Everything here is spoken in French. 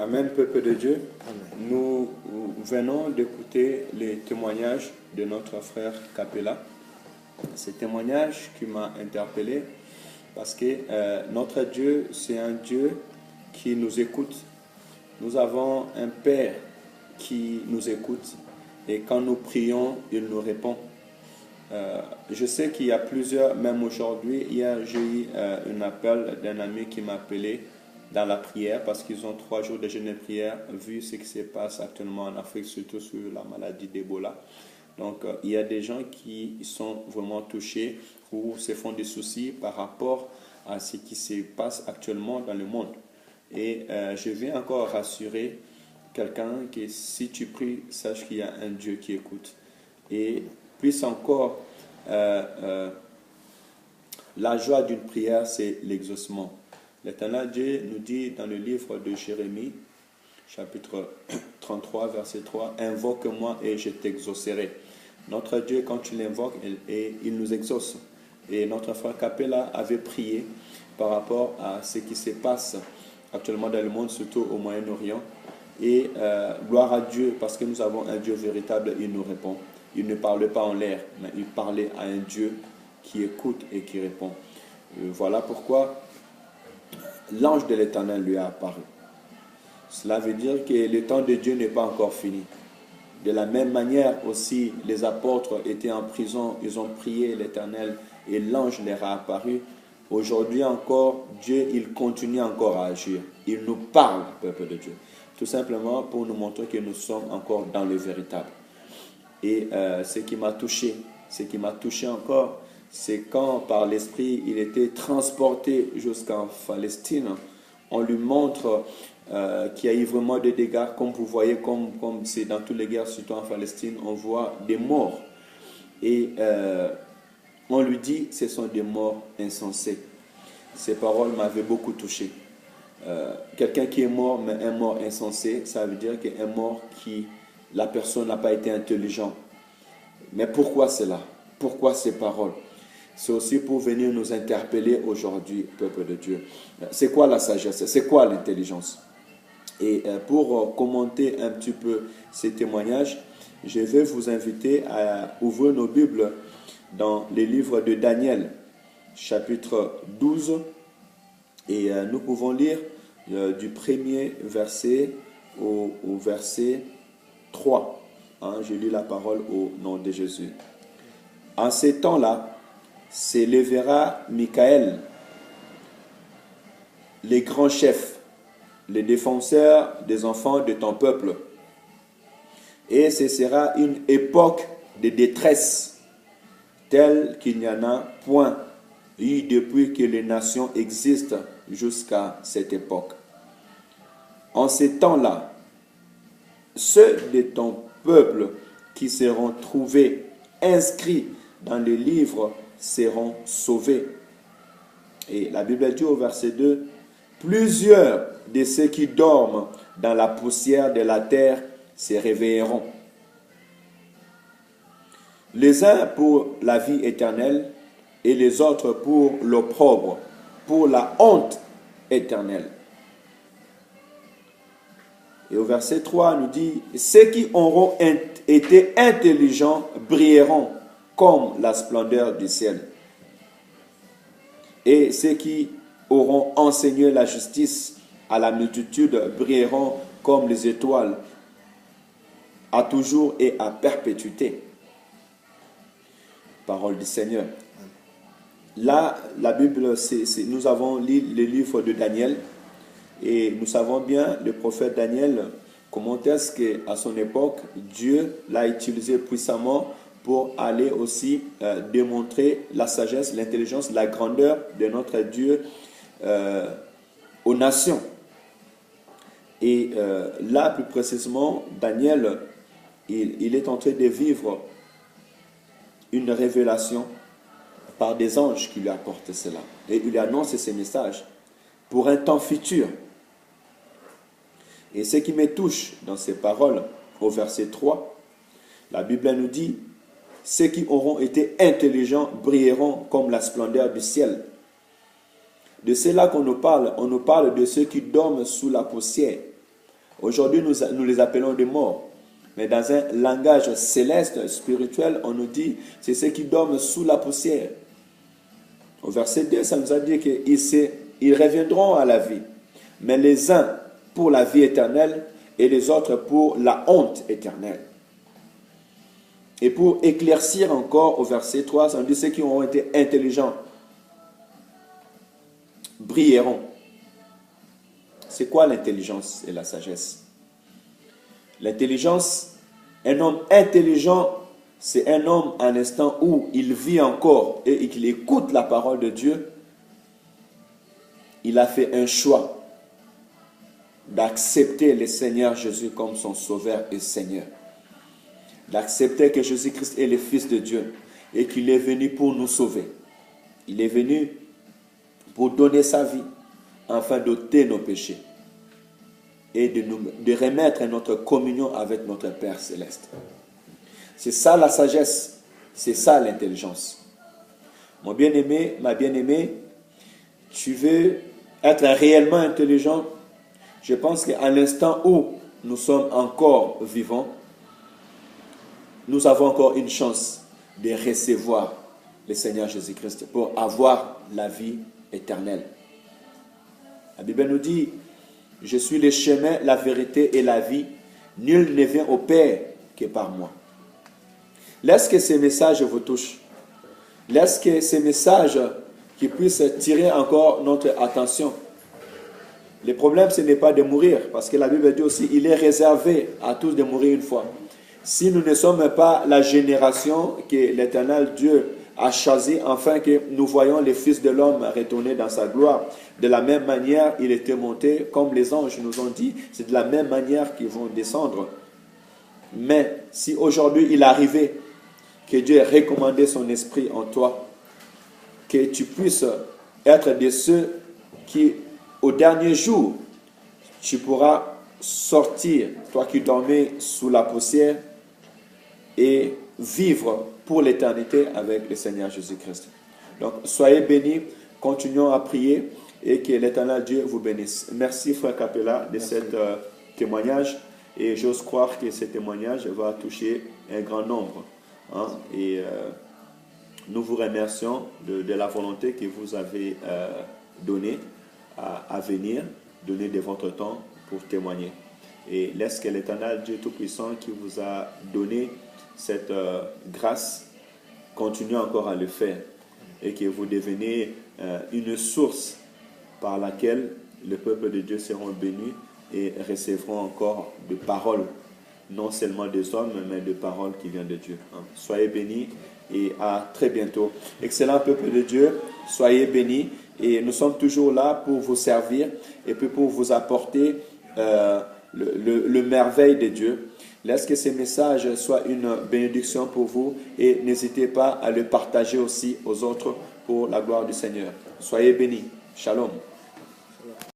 Amen, peuple de Dieu. Amen. Nous venons d'écouter les témoignages de notre frère Capella. Ce témoignage qui m'a interpellé parce que notre Dieu, c'est un Dieu qui nous écoute. Nous avons un Père qui nous écoute et quand nous prions, il nous répond. Je sais qu'il y a plusieurs, même aujourd'hui, hier j'ai eu un appel d'un ami qui m'a appelé dans la prière parce qu'ils ont 3 jours de jeûne et prière vu ce qui se passe actuellement en Afrique, surtout sur la maladie d'Ebola. Donc il y a des gens qui sont vraiment touchés ou se font des soucis par rapport à ce qui se passe actuellement dans le monde. Et je viens encore rassurer quelqu'un que si tu pries, sache qu'il y a un Dieu qui écoute. Et plus encore, la joie d'une prière, c'est l'exaucement. L'Éternel Dieu nous dit dans le livre de Jérémie, chapitre 33, verset 3, « Invoque-moi et je t'exaucerai ». Notre Dieu, quand tu l'invoques, il nous exauce. Et notre frère Capella avait prié par rapport à ce qui se passe actuellement dans le monde, surtout au Moyen-Orient. Et gloire à Dieu, parce que nous avons un Dieu véritable, il nous répond. Il ne parle pas en l'air, mais il parlait à un Dieu qui écoute et qui répond. Voilà pourquoi l'ange de l'Éternel lui a apparu. Cela veut dire que le temps de Dieu n'est pas encore fini. De la même manière aussi, les apôtres étaient en prison, ils ont prié l'Éternel et l'ange leur a apparu. Aujourd'hui encore, Dieu, il continue encore à agir. Il nous parle, peuple de Dieu. Tout simplement pour nous montrer que nous sommes encore dans le véritable. Et ce qui m'a touché encore, c'est quand par l'Esprit il était transporté jusqu'en Palestine. On lui montre qu'il y a eu vraiment des dégâts, comme vous voyez, comme c'est dans toutes les guerres, surtout en Palestine, on voit des morts. Et on lui dit ce sont des morts insensés. Ces paroles m'avaient beaucoup touché. Quelqu'un qui est mort, mais un mort insensé, ça veut dire qu'un mort qui, la personne n'a pas été intelligente. Mais pourquoi cela? Pourquoi ces paroles? C'est aussi pour venir nous interpeller aujourd'hui, peuple de Dieu. C'est quoi la sagesse? C'est quoi l'intelligence? Et pour commenter un petit peu ces témoignages, je vais vous inviter à ouvrir nos Bibles dans les livres de Daniel, chapitre 12. Et nous pouvons lire du premier verset au verset 3. Je lis la parole au nom de Jésus. En ces temps-là, s'élèvera Michael, les grands chefs, les défenseurs des enfants de ton peuple. Et ce sera une époque de détresse, telle qu'il n'y en a point eu depuis que les nations existent jusqu'à cette époque. En ces temps-là, ceux de ton peuple qui seront trouvés inscrits dans les livres seront sauvés. Et la Bible dit au verset 2, « Plusieurs de ceux qui dorment dans la poussière de la terre se réveilleront. Les uns pour la vie éternelle et les autres pour l'opprobre, pour la honte éternelle. » Et au verset 3, nous dit, « Ceux qui auront été intelligents brilleront comme la splendeur du ciel. Et ceux qui auront enseigné la justice à la multitude brilleront comme les étoiles, à toujours et à perpétuité. » Parole du Seigneur. Là, la Bible, nous avons lu le livre de Daniel. Et nous savons bien, le prophète Daniel, comment est-ce qu'à son époque, Dieu l'a utilisé puissamment pour aller aussi démontrer la sagesse, l'intelligence, la grandeur de notre Dieu aux nations. Et là, plus précisément, Daniel, il est en train de vivre une révélation par des anges qui lui apportent cela. Et il lui annonce ces messages pour un temps futur. Et ce qui me touche dans ces paroles, au verset 3, la Bible nous dit, « Ceux qui auront été intelligents brilleront comme la splendeur du ciel. » De cela qu'on nous parle, on nous parle de ceux qui dorment sous la poussière. Aujourd'hui, nous les appelons des morts. Mais dans un langage céleste, spirituel, on nous dit, c'est ceux qui dorment sous la poussière. Au verset 2, ça nous a dit qu'ils reviendront à la vie. Mais les uns pour la vie éternelle et les autres pour la honte éternelle. Et pour éclaircir encore au verset 3, ça nous dit ceux qui ont été intelligents brilleront. C'est quoi l'intelligence et la sagesse? L'intelligence, un homme intelligent, c'est un homme à l'instant où il vit encore et qu'il écoute la parole de Dieu. Il a fait un choix d'accepter le Seigneur Jésus comme son Sauveur et Seigneur. D'accepter que Jésus-Christ est le Fils de Dieu et qu'il est venu pour nous sauver. Il est venu pour donner sa vie afin d'ôter nos péchés et de remettre notre communion avec notre Père Céleste. C'est ça la sagesse, c'est ça l'intelligence. Mon bien-aimé, ma bien-aimée, tu veux être réellement intelligent? Je pense qu'à l'instant où nous sommes encore vivants, nous avons encore une chance de recevoir le Seigneur Jésus-Christ pour avoir la vie éternelle. La Bible nous dit, je suis le chemin, la vérité et la vie. Nul ne vient au Père que par moi. Laisse que ces messages vous touchent. Laisse que ces messages qui puissent tirer encore notre attention. Le problème, ce n'est pas de mourir, parce que la Bible dit aussi, il est réservé à tous de mourir une fois. Si nous ne sommes pas la génération que l'Éternel Dieu a choisie, afin que nous voyons les fils de l'homme retourner dans sa gloire, de la même manière, il était monté, comme les anges nous ont dit, c'est de la même manière qu'ils vont descendre. Mais si aujourd'hui il arrivait que Dieu ait recommandé son esprit en toi, que tu puisses être de ceux qui, au dernier jour, tu pourras sortir, toi qui dormais sous la poussière, et vivre pour l'éternité avec le Seigneur Jésus-Christ. Donc, soyez bénis, continuons à prier et que l'Éternel Dieu vous bénisse. Merci, frère Capella, de cet témoignage. Et j'ose croire que ce témoignage va toucher un grand nombre. Hein? Et nous vous remercions de la volonté que vous avez donnée à venir, donner de votre temps pour témoigner. Et laisse que l'Éternel Dieu Tout-Puissant qui vous a donné cette grâce continue encore à le faire et que vous devenez une source par laquelle le peuple de Dieu seront bénis et recevront encore de paroles, non seulement des hommes, mais de paroles qui viennent de Dieu. Soyez bénis et à très bientôt. Excellent peuple de Dieu, soyez bénis et nous sommes toujours là pour vous servir et puis pour vous apporter le merveille de Dieu. Laisse que ces messages soient une bénédiction pour vous et n'hésitez pas à le partager aussi aux autres pour la gloire du Seigneur. Soyez bénis. Shalom.